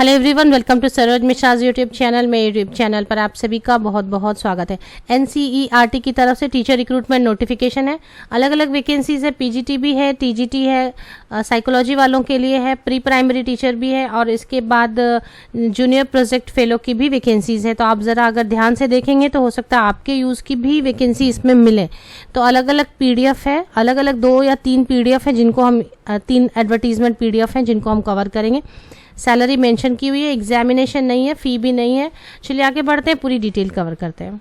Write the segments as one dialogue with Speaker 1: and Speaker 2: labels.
Speaker 1: Hello everyone, welcome to Saroj Mishra's YouTube channel. मेरे YouTube channel पर आप सभी का बहुत बहुत स्वागत है। एनसीईआरटी की तरफ से टीचर रिक्रूटमेंट नोटिफिकेशन है। अलग अलग वैकेंसीज है, पीजीटी भी है, टीजीटी है, साइकोलॉजी वालों के लिए है, प्री प्राइमरी टीचर भी है और इसके बाद जूनियर प्रोजेक्ट फेलो की भी वैकेंसीज है। तो आप ज़रा अगर ध्यान से देखेंगे तो हो सकता है आपके यूज़ की भी वैकेंसी इसमें मिले। तो अलग अलग पीडीएफ है, अलग अलग 2 या 3 पीडीएफ है जिनको हम 3 एडवर्टीजमेंट पीडीएफ हैं जिनको हम कवर करेंगे। सैलरी मेंशन की हुई है, एग्जामिनेशन नहीं है, फ़ी भी नहीं है। चलिए आगे बढ़ते हैं, पूरी डिटेल कवर करते हैं।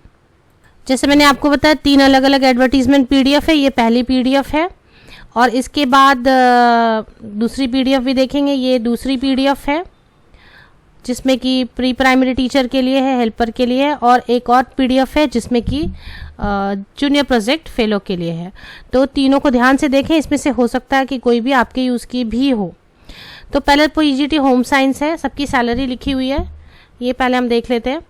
Speaker 1: जैसे मैंने आपको बताया 3 अलग अलग एडवर्टीजमेंट पीडीएफ है। ये पहली पीडीएफ है और इसके बाद दूसरी पीडीएफ भी देखेंगे। ये दूसरी पीडीएफ है जिसमें कि प्री प्राइमरी टीचर के लिए है, हेल्पर के लिए है, और एक और पीडीएफ है जिसमें कि जूनियर प्रोजेक्ट फेलो के लिए है। तो तीनों को ध्यान से देखें, इसमें से हो सकता है कि कोई भी आपके यूज़ की भी हो। तो पहले पीजीटी होम साइंस है, सबकी सैलरी लिखी हुई है, ये पहले हम देख लेते हैं।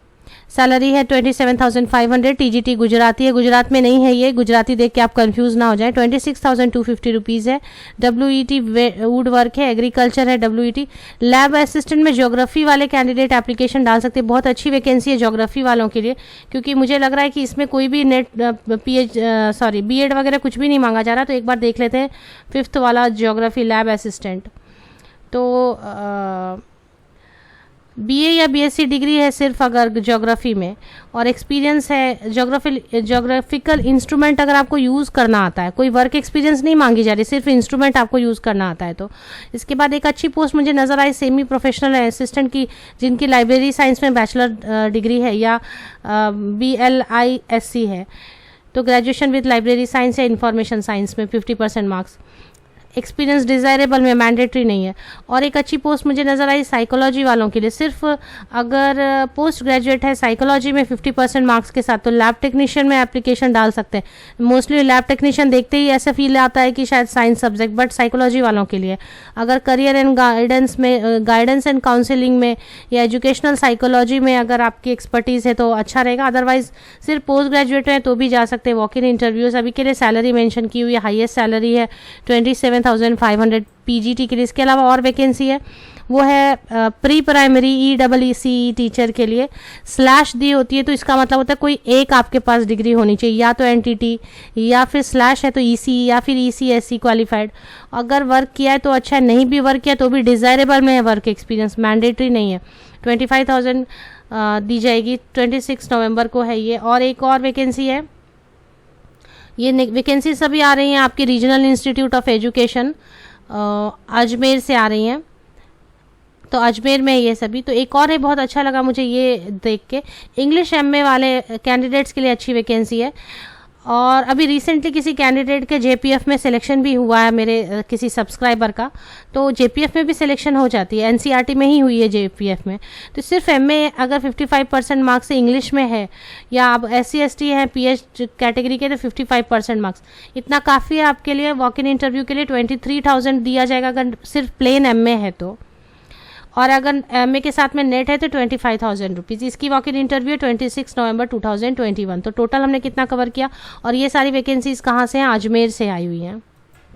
Speaker 1: सैलरी है 27,500। टीजीटी गुजराती है, गुजरात में नहीं है, ये गुजराती देख के आप कंफ्यूज ना हो जाएं। 26,250 रुपीज़ है। डब्ल्यूईटी वुड वर्क है, एग्रीकल्चर है डब्ल्यूईटी। लैब असिस्टेंट में ज्योग्राफी वाले कैंडिडेट एप्लीकेशन डाल सकते हैं। बहुत अच्छी वैकेंसी है ज्योग्राफी वालों के लिए, क्योंकि मुझे लग रहा है कि इसमें कोई भी बीएड वगैरह कुछ भी नहीं मांगा जा रहा। तो एक बार देख लेते हैं 5th वाला ज्योग्राफी लैब असिस्टेंट। तो बीए या बीएससी डिग्री है सिर्फ अगर ज्योग्राफी में, और एक्सपीरियंस है ज्योग्राफिकल इंस्ट्रूमेंट अगर आपको यूज़ करना आता है। कोई वर्क एक्सपीरियंस नहीं मांगी जा रही, सिर्फ इंस्ट्रूमेंट आपको यूज़ करना आता है। तो इसके बाद एक अच्छी पोस्ट मुझे नज़र आई सेमी प्रोफेशनल असिस्टेंट की, जिनकी लाइब्रेरी साइंस में बैचलर डिग्री है या BLISC है। तो ग्रेजुएशन विद लाइब्रेरी साइंस या इंफॉर्मेशन साइंस में 50% मार्क्स। एक्सपीरियंस डिज़ायरेबल में, मैंडेटरी नहीं है। और एक अच्छी पोस्ट मुझे नज़र आई साइकोलॉजी वालों के लिए। सिर्फ अगर पोस्ट ग्रेजुएट है साइकोलॉजी में 50% मार्क्स के साथ, तो लैब टेक्नीशियन में एप्लीकेशन डाल सकते हैं। मोस्टली लैब टेक्नीशियन देखते ही ऐसा फील आता है कि शायद साइंस सब्जेक्ट, बट साइकोलॉजी वालों के लिए अगर करियर एंड गाइडेंस में, गाइडेंस एंड काउंसलिंग में या एजुकेशनल साइकोलॉजी में अगर आपकी एक्सपर्टीज़ है तो अच्छा रहेगा। अदरवाइज सिर्फ पोस्ट ग्रेजुएट हैं तो भी जा सकते हैं। वॉक इन इंटरव्यूज़ अभी के लिए सैलरी मेंशन की हुई है, हाईएस्ट सैलरी है 27,500 पीजीटी के लिए। इसके अलावा और वैकेंसी है, वो है प्री प्राइमरी EEE टीचर के लिए। स्लैश दी होती है तो इसका मतलब होता है कोई एक आपके पास डिग्री होनी चाहिए, या तो एनटीटी या फिर स्लैश है तो EC या फिर ECSC क्वालिफाइड। अगर वर्क किया है तो अच्छा है, नहीं भी वर्क किया तो भी डिज़ायरेबल में है वर्क एक्सपीरियंस, मैंडेटरी नहीं है। 25,000 दी जाएगी। 26 नवंबर को है ये। और एक और वैकेंसी है, ये वैकेंसी सभी आ रही हैं आपके regional institute of education Ajmer से आ रही हैं। तो अजमेर में ये सभी। तो एक और है, बहुत अच्छा लगा मुझे ये देख के, इंग्लिश MA वाले कैंडिडेट्स के लिए अच्छी वैकेंसी है। और अभी रिसेंटली किसी कैंडिडेट के JPF में सिलेक्शन भी हुआ है, मेरे किसी सब्सक्राइबर का। तो JPF में भी सिलेक्शन हो जाती है, NCERT में ही हुई है JPF में। तो सिर्फ MA अगर 55% मार्क्स से इंग्लिश में है, या आप SC/ST हैं PH कैटेगरी के, तो 55% मार्क्स इतना काफ़ी है आपके लिए। वॉक इन इंटरव्यू के लिए 23,000 दिया जाएगा अगर सिर्फ प्लेन MA है तो, और अगर MA के साथ में नेट है तो 25,000 रुपीज़। इसकी वॉक इन इंटरव्यू 26 नवंबर 2021। तो टोटल हमने कितना कवर किया, और ये सारी वैकेंसीज कहाँ से हैं? अजमेर से आई हुई हैं।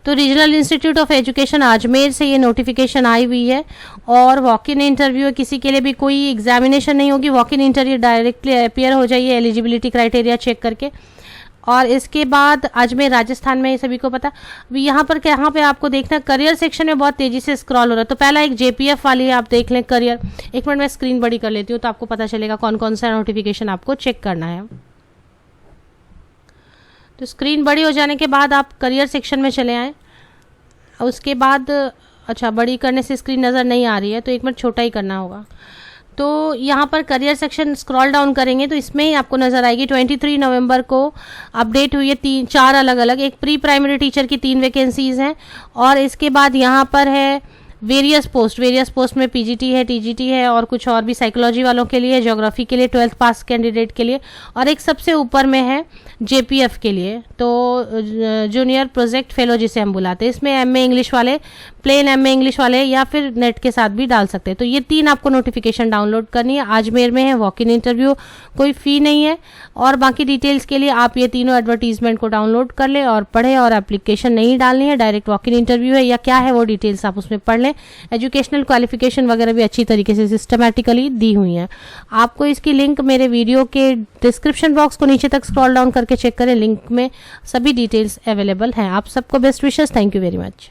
Speaker 1: तो regional institute of education Ajmer से ये नोटिफिकेशन आई हुई है। और वॉक इन इंटरव्यू किसी के लिए भी कोई एग्जामिनेशन नहीं होगी, walk in interview directly appear हो जाइए एलिजिबिलिटी क्राइटेरिया चेक करके। और इसके बाद अजमेर राजस्थान में, सभी को पता। अभी यहाँ पे आपको देखना करियर सेक्शन में बहुत तेज़ी से स्क्रॉल हो रहा है। तो पहला एक JPF वाली है, आप देख लें करियर। एक मिनट में स्क्रीन बड़ी कर लेती हूँ तो आपको पता चलेगा कौन कौन सा नोटिफिकेशन आपको चेक करना है। तो स्क्रीन बड़ी हो जाने के बाद आप करियर सेक्शन में चले आएँ। उसके बाद अच्छा, बड़ी करने से स्क्रीन नज़र नहीं आ रही है तो एक मिनट छोटा ही करना होगा। तो यहाँ पर करियर सेक्शन स्क्रॉल डाउन करेंगे तो इसमें ही आपको नज़र आएगी 23 नवंबर को अपडेट हुई है 4 अलग अलग। एक प्री प्राइमरी टीचर की 3 वैकेंसीज़ हैं, और इसके बाद यहाँ पर है वेरियस पोस्ट में पीजीटी है, टीजीटी है, और कुछ और भी साइकोलॉजी वालों के लिए, ज्योग्राफी के लिए 12th पास कैंडिडेट के लिए, और एक सबसे ऊपर में है JPF के लिए। तो जूनियर प्रोजेक्ट फेलो जिसे हम बुलाते हैं, इसमें MA इंग्लिश वाले, प्लेन MA इंग्लिश वाले, या फिर नेट के साथ भी डाल सकते हैं। तो ये 3 आपको नोटिफिकेशन डाउनलोड करनी है। अजमेर में है, वॉक इन इंटरव्यू, कोई फ़ी नहीं है। और बाकी डिटेल्स के लिए आप ये तीनों एडवर्टीजमेंट को डाउनलोड कर लें और पढ़ें, और एप्लीकेशन नहीं डालनी है, डायरेक्ट वॉक इन इंटरव्यू है या क्या है वो डिटेल्स आप उसमें पढ़ लें। लें। एजुकेशनल क्वालिफिकेशन वगैरह भी अच्छी तरीके से सिस्टमैटिकली दी हुई हैं। आपको इसकी लिंक मेरे वीडियो के डिस्क्रिप्शन बॉक्स को नीचे तक स्क्रॉल डाउन करके चेक करें, लिंक में सभी डिटेल्स अवेलेबल हैं। आप सबको best wishes, thank you very much.